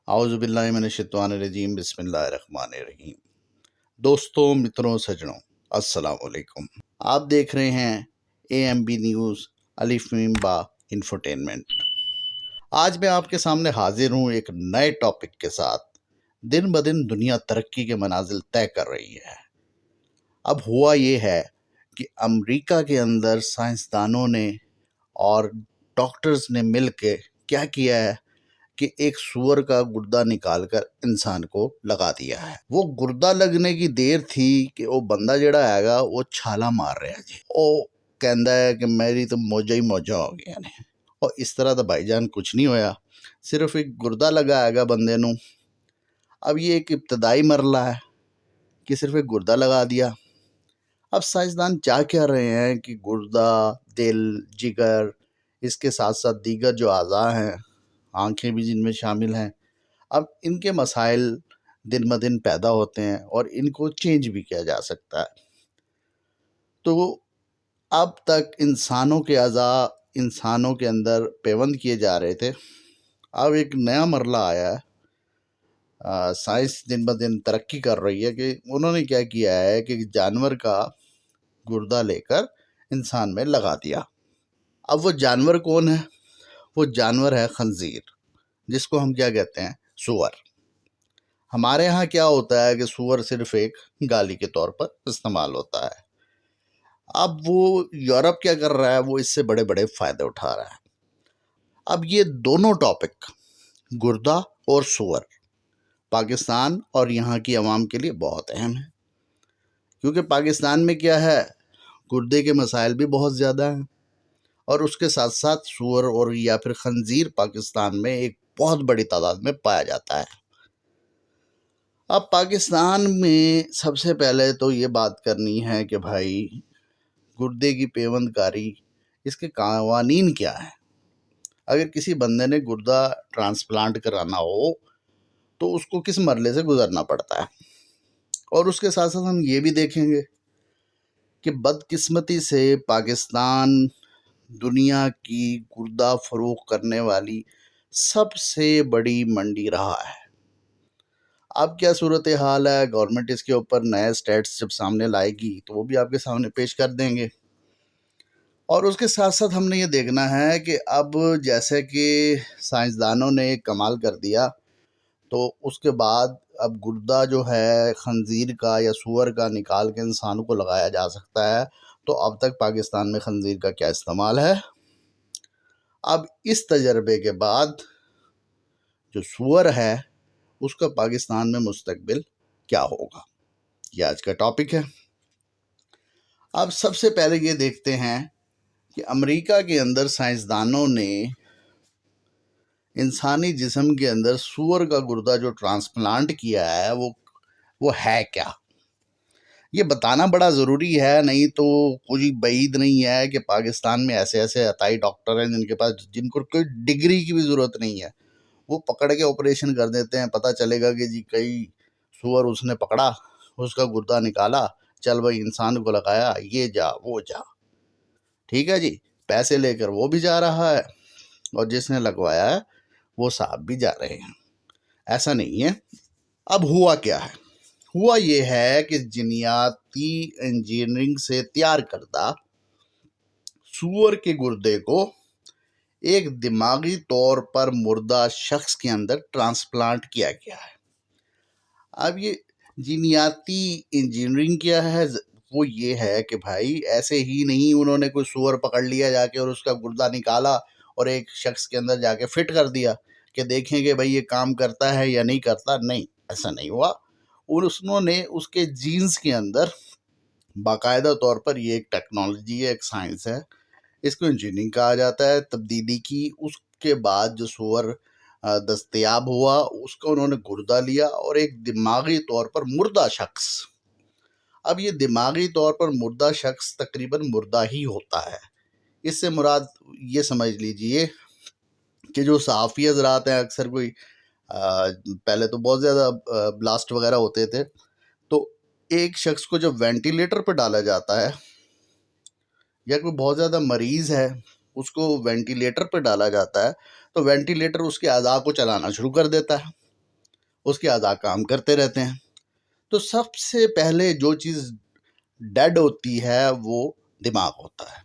اعوذ باللہ من الشیطان الرجیم بسم اللہ الرحمن الرحیم۔ دوستوں، متروں، سجنوں، السلام علیکم۔ آپ دیکھ رہے ہیں AMB نیوز الف میم با انفوٹینمنٹ۔ آج میں آپ کے سامنے حاضر ہوں ایک نئے ٹاپک کے ساتھ۔ دن بدن دنیا ترقی کے منازل طے کر رہی ہے۔ اب ہوا یہ ہے کہ امریکہ کے اندر سائنسدانوں نے اور ڈاکٹرز نے مل کے کیا کیا ہے کہ ایک سور کا گردہ نکال کر انسان کو لگا دیا ہے۔ وہ گردہ لگنے کی دیر تھی کہ وہ بندہ جڑا ہے گا وہ چھالا مار رہا ہے جی۔ وہ کہندا ہے کہ میری تو موجہ ہی موجہ ہو گیا نے۔ اور اس طرح تو بھائی جان کچھ نہیں ہویا، صرف ایک گردہ لگا ہے گا بندے نو۔ اب یہ ایک ابتدائی مرحلہ ہے کہ صرف ایک گردہ لگا دیا۔ اب سائنسدان چاہ کیا رہے ہیں کہ گردہ، دل، جگر، اس کے ساتھ ساتھ دیگر جو اعضاء ہیں، آنکھیں بھی جن میں شامل ہیں، اب ان کے مسائل دن بدن پیدا ہوتے ہیں اور ان کو چینج بھی کیا جا سکتا ہے۔ تو اب تک انسانوں کے اعضاء انسانوں کے اندر پیوند کیے جا رہے تھے، اب ایک نیا مرحلہ آیا ہے۔ سائنس دن بدن ترقی کر رہی ہے کہ انہوں نے کیا کیا ہے کہ جانور کا گردہ لے کر انسان میں لگا دیا۔ اب وہ جانور کون ہے؟ وہ جانور ہے خنزیر، جس کو ہم کیا کہتے ہیں؟ سور۔ ہمارے ہاں کیا ہوتا ہے کہ سور صرف ایک گالی کے طور پر استعمال ہوتا ہے۔ اب وہ یورپ کیا کر رہا ہے؟ وہ اس سے بڑے بڑے فائدے اٹھا رہا ہے۔ اب یہ دونوں ٹاپک، گردہ اور سور، پاکستان اور یہاں کی عوام کے لیے بہت اہم ہے، کیونکہ پاکستان میں کیا ہے، گردے کے مسائل بھی بہت زیادہ ہیں، اور اس کے ساتھ ساتھ سور اور یا پھر خنزیر پاکستان میں ایک بہت بڑی تعداد میں پایا جاتا ہے۔ اب پاکستان میں سب سے پہلے تو یہ بات کرنی ہے کہ بھائی گردے کی پیوند کاری، اس کے قوانین کیا ہیں۔ اگر کسی بندے نے گردہ ٹرانسپلانٹ کرانا ہو تو اس کو کس مرحلے سے گزرنا پڑتا ہے، اور اس کے ساتھ ساتھ ہم یہ بھی دیکھیں گے کہ بدقسمتی سے پاکستان دنیا کی گردہ فروخت کرنے والی سب سے بڑی منڈی رہا ہے۔ اب کیا صورتحال ہے؟ گورنمنٹ اس کے اوپر نئے سٹیٹس جب سامنے لائے گی تو وہ بھی آپ کے سامنے پیش کر دیں گے۔ اور اس کے ساتھ ساتھ ہم نے یہ دیکھنا ہے کہ اب جیسے کہ سائنسدانوں نے کمال کر دیا، تو اس کے بعد اب گردہ جو ہے خنزیر کا یا سور کا نکال کے انسانوں کو لگایا جا سکتا ہے۔ تو اب تک پاکستان میں خنزیر کا کیا استعمال ہے؟ اب اس تجربے کے بعد جو سور ہے اس کا پاکستان میں مستقبل کیا ہوگا، یہ آج کا ٹاپک ہے۔ اب سب سے پہلے یہ دیکھتے ہیں کہ امریکہ کے اندر سائنسدانوں نے انسانی جسم کے اندر سور کا گردہ جو ٹرانسپلانٹ کیا ہے وہ ہے کیا۔ یہ بتانا بڑا ضروری ہے، نہیں تو کوئی بعید نہیں ہے کہ پاکستان میں ایسے ایسے عطائی ڈاکٹر ہیں جن کو کوئی ڈگری کی بھی ضرورت نہیں ہے، وہ پکڑ کے آپریشن کر دیتے ہیں۔ پتہ چلے گا کہ جی کئی سور اس نے پکڑا، اس کا گردہ نکالا، چل بھائی انسان کو لگایا، یہ جا وہ جا، ٹھیک ہے جی، پیسے لے کر وہ بھی جا رہا ہے اور جس نے لگوایا ہے وہ صاحب بھی جا رہے ہیں۔ ایسا نہیں ہے۔ اب ہوا کیا ہے؟ ہوا یہ ہے کہ جینیاتی انجینئرنگ سے تیار کردہ سور کے گردے کو ایک دماغی طور پر مردہ شخص کے اندر ٹرانسپلانٹ کیا گیا ہے۔ اب یہ جینیاتی انجینئرنگ کیا ہے؟ وہ یہ ہے کہ بھائی ایسے ہی نہیں انہوں نے کوئی سور پکڑ لیا جا کے اور اس کا گردہ نکالا اور ایک شخص کے اندر جا کے فٹ کر دیا کہ دیکھیں کہ بھائی یہ کام کرتا ہے یا نہیں کرتا۔ نہیں، ایسا نہیں ہوا۔ اور انہوں نے اس کے جینز کے اندر باقاعدہ طور پر، یہ ایک ٹیکنالوجی ہے، ایک سائنس ہے، اس کو انجینئرنگ کہا جاتا ہے، تبدیلی کی۔ اس کے بعد جو سور دستیاب ہوا اس کا انہوں نے گردہ لیا اور ایک دماغی طور پر مردہ شخص، اب یہ دماغی طور پر مردہ شخص تقریباً مردہ ہی ہوتا ہے۔ اس سے مراد یہ سمجھ لیجئے کہ جو صحافی حضرات ہیں، اکثر کوئی پہلے تو بہت زیادہ بلاسٹ وغیرہ ہوتے تھے، تو ایک شخص کو جب وینٹیلیٹر پہ ڈالا جاتا ہے یا کوئی بہت زیادہ مریض ہے اس کو وینٹیلیٹر پہ ڈالا جاتا ہے، تو وینٹیلیٹر اس کے اعضاء کو چلانا شروع کر دیتا ہے۔ اس کے اعضاء کام کرتے رہتے ہیں۔ تو سب سے پہلے جو چیز ڈیڈ ہوتی ہے وہ دماغ ہوتا ہے۔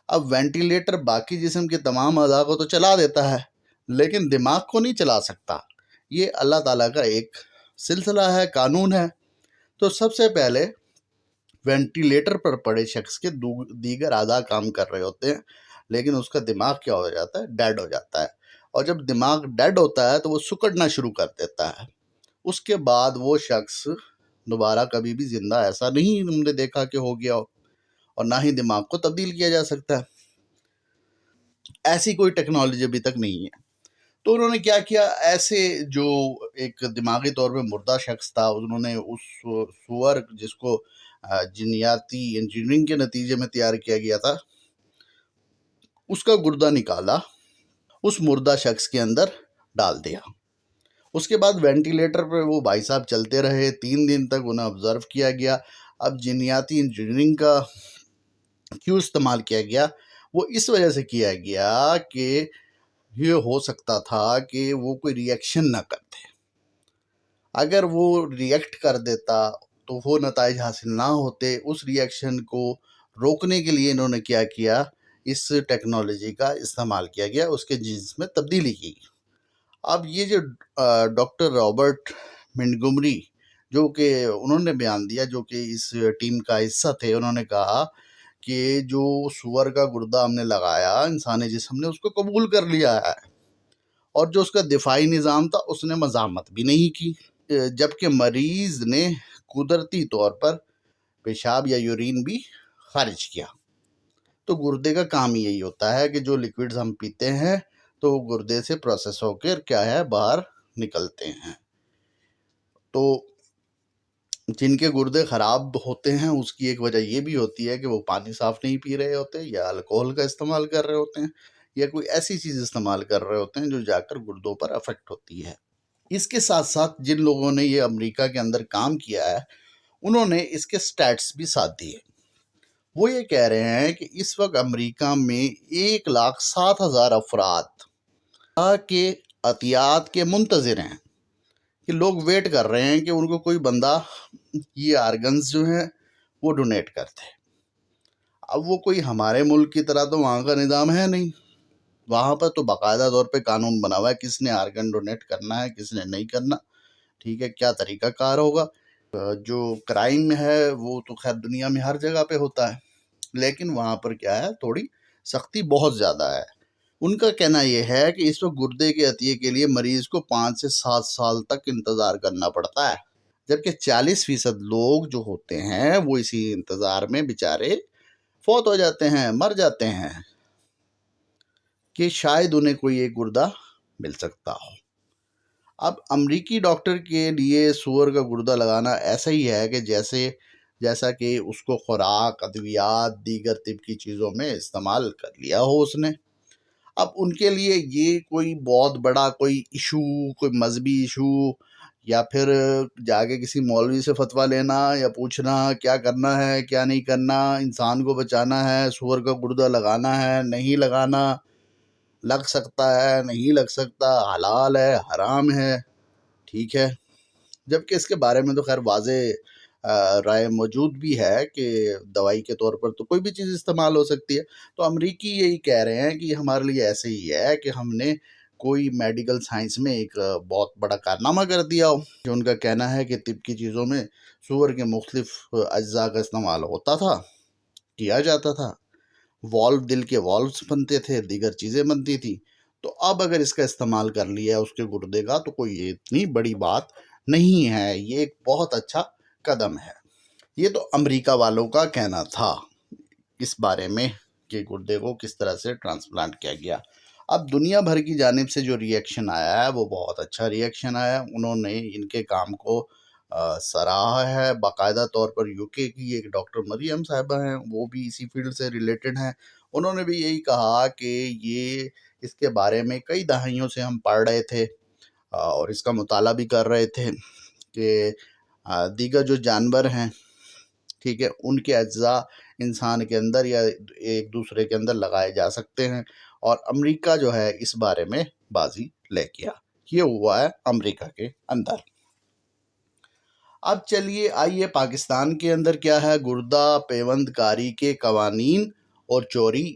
اب وینٹیلیٹر باقی جسم کے تمام اعضاء کو تو چلا دیتا ہے، لیکن دماغ کو نہیں چلا سکتا۔ یہ اللہ تعالیٰ کا ایک سلسلہ ہے، قانون ہے۔ تو سب سے پہلے وینٹیلیٹر پر پڑے شخص کے دیگر اعضاء کام کر رہے ہوتے ہیں، لیکن اس کا دماغ کیا ہو جاتا ہے؟ ڈیڈ ہو جاتا ہے۔ اور جب دماغ ڈیڈ ہوتا ہے تو وہ سکڑنا شروع کر دیتا ہے۔ اس کے بعد وہ شخص دوبارہ کبھی بھی زندہ ایسا نہیں ہم نے دیکھا کہ ہو گیا ہو، اور نہ ہی دماغ کو تبدیل کیا جا سکتا ہے۔ ایسی کوئی ٹیکنالوجی ابھی تک نہیں ہے۔ تو انہوں نے کیا کیا، ایسے جو ایک دماغی طور پہ مردہ شخص تھا، انہوں نے اس سور جس کو جینیاتی انجینئرنگ کے نتیجے میں تیار کیا گیا تھا، اس کا گردہ نکالا، اس مردہ شخص کے اندر ڈال دیا۔ اس کے بعد وینٹیلیٹر پہ وہ بھائی صاحب چلتے رہے، 3 دن تک انہیں آبزرو کیا گیا۔ اب جینیاتی انجینئرنگ کا کیوں استعمال کیا گیا؟ وہ اس وجہ سے کیا گیا کہ یہ ہو سکتا تھا کہ وہ کوئی ریئیکشن نہ کرتے۔ اگر وہ ریئیکٹ کر دیتا تو وہ نتائج حاصل نہ ہوتے۔ اس ریئیکشن کو روکنے کے لیے انہوں نے کیا کیا، اس ٹیکنالوجی کا استعمال کیا گیا، اس کے جینز میں تبدیلی کی۔ اب یہ جو ڈاکٹر رابرٹ منٹگومری جو کہ انہوں نے بیان دیا، جو کہ اس ٹیم کا حصہ تھے، انہوں نے کہا کہ جو سور کا گردہ ہم نے لگایا، انسانی جسم نے اس کو قبول کر لیا ہے، اور جو اس کا دفاعی نظام تھا اس نے مزاحمت بھی نہیں کی، جبکہ مریض نے قدرتی طور پر پیشاب یا یورین بھی خارج کیا۔ تو گردے کا کام یہی ہوتا ہے کہ جو لیکوڈز ہم پیتے ہیں تو وہ گردے سے پروسیس ہو کر کیا ہے، باہر نکلتے ہیں۔ تو جن کے گردے خراب ہوتے ہیں اس کی ایک وجہ یہ بھی ہوتی ہے کہ وہ پانی صاف نہیں پی رہے ہوتے، یا الکوہل کا استعمال کر رہے ہوتے ہیں، یا کوئی ایسی چیز استعمال کر رہے ہوتے ہیں جو جا کر گردوں پر افیکٹ ہوتی ہے۔ اس کے ساتھ ساتھ جن لوگوں نے یہ امریکہ کے اندر کام کیا ہے، انہوں نے اس کے سٹیٹس بھی ساتھ دیے۔ وہ یہ کہہ رہے ہیں کہ اس وقت امریکہ میں 1,07,000 افراد کے عطیات کے منتظر ہیں، کہ لوگ ویٹ کر رہے ہیں کہ ان کو کوئی بندہ یہ آرگنز جو ہیں وہ ڈونیٹ کرتے۔ اب وہ کوئی ہمارے ملک کی طرح تو وہاں کا نظام ہے نہیں، وہاں پر تو باقاعدہ طور پہ قانون بنا ہوا ہے کس نے آرگن ڈونیٹ کرنا ہے، کس نے نہیں کرنا، ٹھیک ہے، کیا طریقہ کار ہوگا۔ جو کرائم ہے وہ تو خیر دنیا میں ہر جگہ پہ ہوتا ہے، لیکن وہاں پر کیا ہے، تھوڑی سختی بہت زیادہ ہے۔ ان کا کہنا یہ ہے کہ اس وقت گردے کے عطیے کے لیے مریض کو 5 سے 7 سال تک انتظار کرنا پڑتا ہے، جبکہ 40% لوگ جو ہوتے ہیں وہ اسی انتظار میں بیچارے فوت ہو جاتے ہیں، مر جاتے ہیں، کہ شاید انہیں کوئی ایک گردہ مل سکتا ہو۔ اب امریکی ڈاکٹر کے لیے سور کا گردہ لگانا ایسا ہی ہے کہ جیسا کہ اس کو خوراک، ادویات، دیگر طب کی چیزوں میں استعمال کر لیا ہو اس نے۔ اب ان کے لیے یہ کوئی بہت بڑا کوئی ایشو، کوئی مذہبی ایشو، یا پھر جا کے کسی مولوی سے فتویٰ لینا یا پوچھنا کیا کرنا ہے کیا نہیں کرنا، انسان کو بچانا ہے، سور کا گردہ لگانا ہے نہیں لگانا، لگ سکتا ہے نہیں لگ سکتا، حلال ہے حرام ہے، ٹھیک ہے، جبکہ اس کے بارے میں تو خیر واضح رائے موجود بھی ہے کہ دوائی کے طور پر تو کوئی بھی چیز استعمال ہو سکتی ہے۔ تو امریکی یہی کہہ رہے ہیں کہ ہمارے لیے ایسے ہی ہے کہ ہم نے کوئی میڈیکل سائنس میں ایک بہت بڑا کارنامہ کر دیا ہو، جو ان کا کہنا ہے کہ طب کی چیزوں میں سور کے مختلف اجزاء کا استعمال ہوتا تھا، کیا جاتا تھا، والو، دل کے والوز بنتے تھے، دیگر چیزیں بنتی تھی، تو اب اگر اس کا استعمال کر لیا اس کے گردے کا تو کوئی اتنی بڑی بات نہیں ہے، یہ ایک بہت اچھا قدم ہے۔ یہ تو امریکہ والوں کا کہنا تھا اس بارے میں کہ گردے کو کس طرح سے ٹرانسپلانٹ کیا گیا۔ اب دنیا بھر کی جانب سے جو ریئیکشن آیا ہے وہ بہت اچھا ریئیکشن آیا، انہوں نے ان کے کام کو سراہا ہے۔ باقاعدہ طور پر یو کے کی ایک ڈاکٹر مریم صاحبہ ہیں، وہ بھی اسی فیلڈ سے ریلیٹڈ ہیں، انہوں نے بھی یہی کہا کہ یہ اس کے بارے میں کئی دہائیوں سے ہم پڑھ رہے تھے اور اس کا مطالعہ بھی کر رہے تھے کہ دیگر جو جانور ہیں، ٹھیک ہے، ان کے اجزاء انسان کے اندر یا ایک دوسرے کے اندر لگائے جا سکتے ہیں، اور امریکہ جو ہے اس بارے میں بازی لے گیا۔ یہ ہوا ہے امریکہ کے اندر۔ اب چلیے آئیے پاکستان کے اندر کیا ہے۔ گردہ پیوند کاری کے قوانین اور چوری